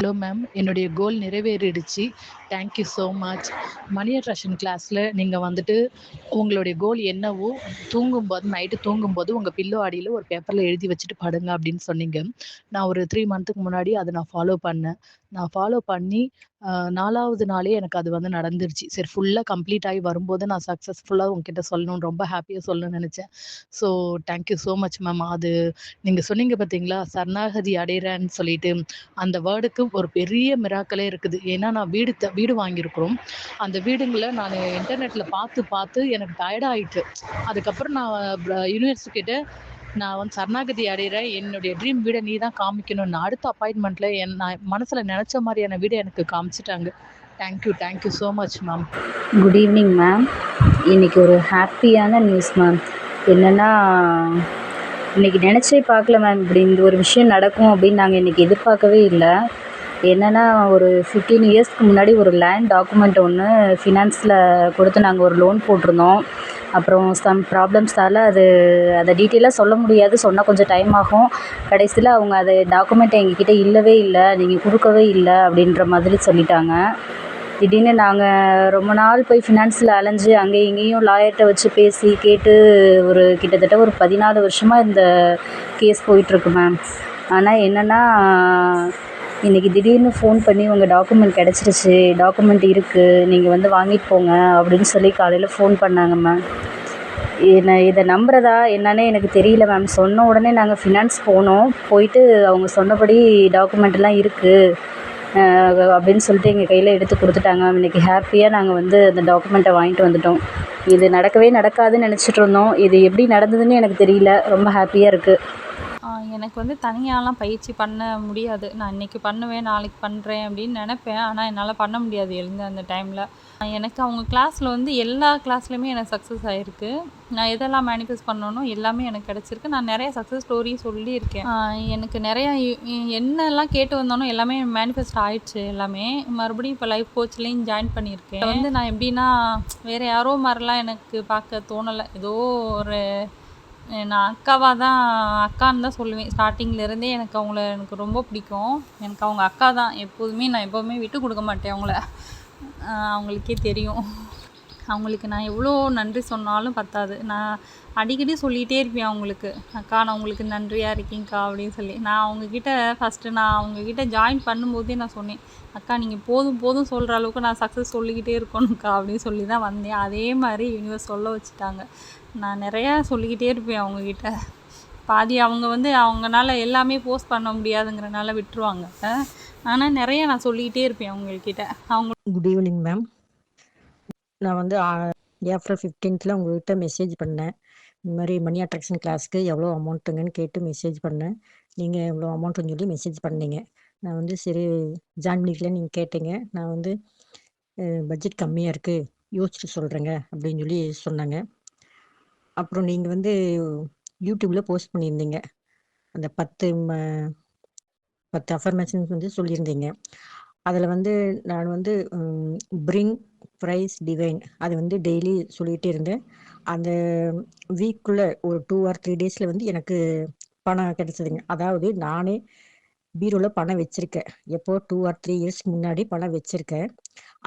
Hello ma'am, என்னுடைய goal நிறைவேறிடுச்சு. Thank you so much. Money attraction கிளாஸில் நீங்கள் வந்துட்டு உங்களுடைய கோல் என்னவோ நைட்டு தூங்கும்போது உங்கள் பில்லோ அடியில் ஒரு பேப்பரில் எழுதி வச்சுட்டு படுங்க அப்படின்னு சொன்னீங்க. நான் ஒரு 3 மந்த்துக்கு முன்னாடி அதை நான் ஃபாலோ பண்ணேன். நான் ஃபாலோ பண்ணி 4வது நாளே எனக்கு அது வந்து நடந்துருச்சு. சரி, ஃபுல்லாக கம்ப்ளீட் ஆகி வரும்போது நான் சக்ஸஸ்ஃபுல்லாக உங்ககிட்ட சொல்லணும்னு ரொம்ப ஹாப்பியாக சொல்லணும்னு நினச்சேன். So thank you so much ma'am. அது நீங்கள் சொன்னீங்க பார்த்தீங்களா, சரணாகதி அடைகிறேன்னு சொல்லிட்டு, அந்த வேர்டுக்கு ஒரு பெரிய மிராக்களே இருக்குது. ஏன்னா நான் வீடு வாங்கியிருக்கிறோம். அந்த வீடுங்கள நான் இன்டர்நெட்ல பார்த்து பார்த்து எனக்கு டயர்ட் ஆயிட்டு. அதுக்கப்புறம் நான் யூனிவர்ஸ் கிட்ட நான் வந்து சரணாகதி அடைகிறேன். என்னுடைய ட்ரீம் வீட நீ தான் காமிக்கணும்னு அடுத்த அப்பாயின்ட்மெண்ட்ல நான் மனசுல நெனச்ச மாரியான வீட எனக்கு காமிச்சுட்டாங்க. Thank you so much ma'am. Good evening ma'am. இன்றைக்கி ஒரு ஹாப்பியான நியூஸ் மேம். என்னென்னா, இன்றைக்கி நினச்சே பார்க்கல மேம், இப்படி இந்த ஒரு விஷயம் நடக்கும் அப்படின்னு நாங்கள் இன்றைக்கி எதிர்பார்க்கவே இல்லை. என்னென்னா, ஒரு 15 இயர்ஸ்க்கு முன்னாடி ஒரு லேண்ட் டாக்குமெண்ட் ஒன்று ஃபினான்ஸில் கொடுத்து நாங்கள் ஒரு லோன் போட்டிருந்தோம். அப்புறம் சம் ப்ராப்ளம்ஸால் அதை டீட்டெயிலாக சொல்ல முடியாது, சொன்னால் கொஞ்சம் டைம் ஆகும். கடைசியில் அவங்க அது டாக்குமெண்ட் எங்ககிட்ட இல்லவே இல்லை, நீங்கள் கொடுக்கவே இல்லை அப்படின்ற மாதிரி சொல்லிட்டாங்க. திடீர்னு நாங்கள் ரொம்ப நாள் போய் ஃபினான்ஸில் அலைஞ்சு அங்கேயும் இங்கேயும் லாயர்கிட்ட வச்சு பேசி கேட்டு ஒரு கிட்டத்தட்ட ஒரு 14 வருஷமாக இந்த கேஸ் போயிட்டுருக்கு மேம். ஆனால் என்னென்னா, இன்றைக்கி திடீர்னு ஃபோன் பண்ணி உங்கள் டாக்குமெண்ட் கிடச்சிருச்சு, டாக்குமெண்ட் இருக்குது, நீங்கள் வந்து வாங்கிட்டு போங்க அப்படின்னு சொல்லி காலையில் ஃபோன் பண்ணாங்க மேம். இதை நம்புறதா என்னன்னே எனக்கு தெரியல மேம். சொன்ன உடனே நாங்கள் ஃபினான்ஸ் போயிட்டு அவங்க சொன்னபடி டாக்குமெண்ட்லாம் இருக்குது அப்படின்னு சொல்லிட்டு எங்கள் கையில் எடுத்து கொடுத்துட்டாங்க மேம். இன்றைக்கி ஹாப்பியாக நாங்கள் வந்து அந்த டாக்குமெண்ட்டை வாங்கிட்டு வந்துட்டோம். இது நடக்கவே நடக்காதுன்னு நினச்சிட்டு இருந்தோம். இது எப்படி நடந்ததுன்னு எனக்கு தெரியல. ரொம்ப ஹாப்பியாக இருக்குது. எனக்கு வந்து தனியாலாம் பயிற்சி பண்ண முடியாது. நான் இன்றைக்கி பண்ணுவேன், நாளைக்கு பண்ணுறேன் அப்படின்னு நினப்பேன். ஆனால் என்னால் பண்ண முடியாது எழுந்து அந்த டைமில். எனக்கு அவங்க கிளாஸில் வந்து எல்லா கிளாஸ்லையுமே எனக்கு சக்ஸஸ் ஆகிருக்கு. நான் எதெல்லாம் மேனிஃபெஸ்ட் பண்ணனோ எல்லாமே எனக்கு கிடச்சிருக்கு. நான் நிறைய சக்ஸஸ் ஸ்டோரி சொல்லியிருக்கேன். எனக்கு நிறையா என்னெல்லாம் கேட்டு வந்தானோ எல்லாமே மேனிஃபெஸ்ட் ஆயிடுச்சு. எல்லாமே மறுபடியும் இப்போ லைஃப் கோச்லேயும் ஜாயின் பண்ணியிருக்கேன். வந்து நான் எப்படின்னா, வேறு யாரோ மாதிரிலாம் எனக்கு பார்க்க தோணலை. ஏதோ ஒரு நான் அக்கான்னு தான் சொல்லுவேன். ஸ்டார்டிங்லேருந்தே எனக்கு ரொம்ப பிடிக்கும். எனக்கு அவங்க அக்கா தான் எப்போதுமே. நான் எப்போதுமே விட்டு கொடுக்க மாட்டேன் அவங்கள. அவங்களுக்கே தெரியும். அவங்களுக்கு நான் எவ்வளோ நன்றி சொன்னாலும் பத்தாது. நான் அடிக்கடி சொல்லிகிட்டே இருப்பேன் அவங்களுக்கு, அக்கா நான் உங்களுக்கு நன்றியாக இருக்கீங்க்கா அப்படின்னு சொல்லி. நான் அவங்கக்கிட்ட ஜாயின் பண்ணும்போதே நான் சொன்னேன், அக்கா நீங்கள் போதும் சொல்கிற அளவுக்கு நான் சக்ஸஸ் சொல்லிக்கிட்டே இருக்கணும்க்கா அப்படின்னு சொல்லி தான் வந்தேன். அதே மாதிரி யூனிவர்ஸ் சொல்ல வச்சுட்டாங்க. நான் நிறையா சொல்லிக்கிட்டே இருப்பேன் அவங்கக்கிட்ட. பாதி அவங்க வந்து அவங்கனால எல்லாமே போஸ்ட் பண்ண முடியாதுங்கிறனால விட்டுருவாங்க. ஆனால் நிறைய நான் சொல்லிக்கிட்டே இருப்பேன் அவங்கக்கிட்ட. Good evening ma'am. நான் வந்து ஏப்ரல் 15th உங்கள்கிட்ட மெசேஜ் பண்ணேன். இந்த மாதிரி மணி அட்ராக்ஷன் கிளாஸ்க்கு எவ்வளோ அமௌண்ட்டுங்கன்னு கேட்டு மெசேஜ் பண்ணேன். நீங்கள் எவ்வளோ அமௌண்ட்டுன்னு சொல்லி மெசேஜ் பண்ணீங்க. நான் வந்து சரி ஜாயின் பண்ணிக்கலன்னு நீங்கள் கேட்டீங்க. நான் வந்து பட்ஜெட் கம்மியாக இருக்குது, யோசிச்சுட்டு சொல்கிறேங்க அப்படின்னு சொல்லி சொன்னாங்க. அப்புறம் நீங்கள் வந்து யூடியூப்பில் போஸ்ட் பண்ணியிருந்தீங்க. அந்த 10 அஃபர்மேஷன்ஸ் வந்து சொல்லியிருந்தீங்க. அதில் வந்து நான் வந்து பிரிங் ப்ரைஸ் டிவைன் அது வந்து டெய்லி சொல்லிகிட்டே இருந்தேன். அந்த வீக்குள்ளே ஒரு 2 or 3 டேஸில் வந்து எனக்கு பணம் கிடைச்சதுங்க. அதாவது நானே பீரோவில் பணம் வச்சுருக்கேன். எப்போ 2 or 3 இயர்ஸ்க்கு முன்னாடி பணம் வச்சுருக்கேன்.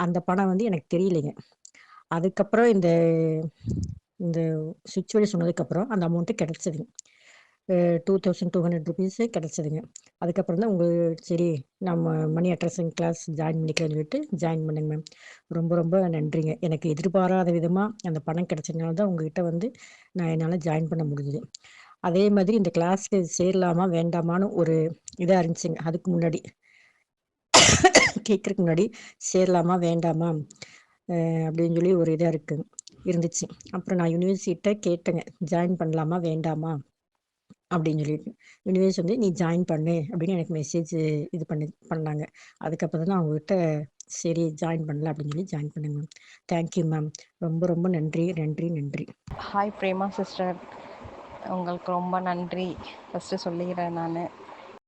அந்த பணம் வந்து எனக்கு தெரியலைங்க. அதுக்கப்புறம் இந்த சுவிட்ச் சொன்னதுக்கப்புறம் அந்த அமௌண்ட்டு கிடச்சிதுங்க. 2200 ருபீஸு கிடச்சிதுங்க. அதுக்கப்புறம் தான் சரி நம்ம மணி அட்ராக்ஷன் கிளாஸ் ஜாயின் பண்ணிக்கலாம்னு சொல்லிட்டு ஜாயின் பண்ணுங்க மேம். ரொம்ப ரொம்ப நன்றிங்க. எனக்கு எதிர்பாராத விதமாக அந்த பணம் கிடச்சதுனால தான் உங்கள்கிட்ட வந்து என்னால் ஜாயின் பண்ண முடிஞ்சுது. அதே மாதிரி இந்த கிளாஸ்க்கு சேரலாமா வேண்டாமான்னு ஒரு இதாக இருந்துச்சுங்க. அதுக்கு முன்னாடி கேட்குறதுக்கு முன்னாடி சேரலாமா வேண்டாமா அப்படின்னு சொல்லி ஒரு இதாக இருந்துச்சு. அப்புறம் நான் யூனிவர்சிட்டிகிட்ட கேட்டேங்க, ஜாயின் பண்ணலாமா வேண்டாமா அப்படின்னு சொல்லிட்டு. யூனிவர்ஸ் வந்து நீ ஜாயின் பண்ணு அப்படின்னு எனக்கு மெசேஜ் பண்ணாங்க. அதுக்கப்புறம் தான் நான் அவங்ககிட்ட சரி ஜாயின் பண்ணல அப்படின்னு சொல்லி ஜாயின் பண்ணுங்க மேம். Thank you ma'am. ரொம்ப ரொம்ப நன்றி. ஹாய் பிரேமா சிஸ்டர், உங்களுக்கு ரொம்ப நன்றி ஃபஸ்ட்டு சொல்லிக்கிறேன். நான்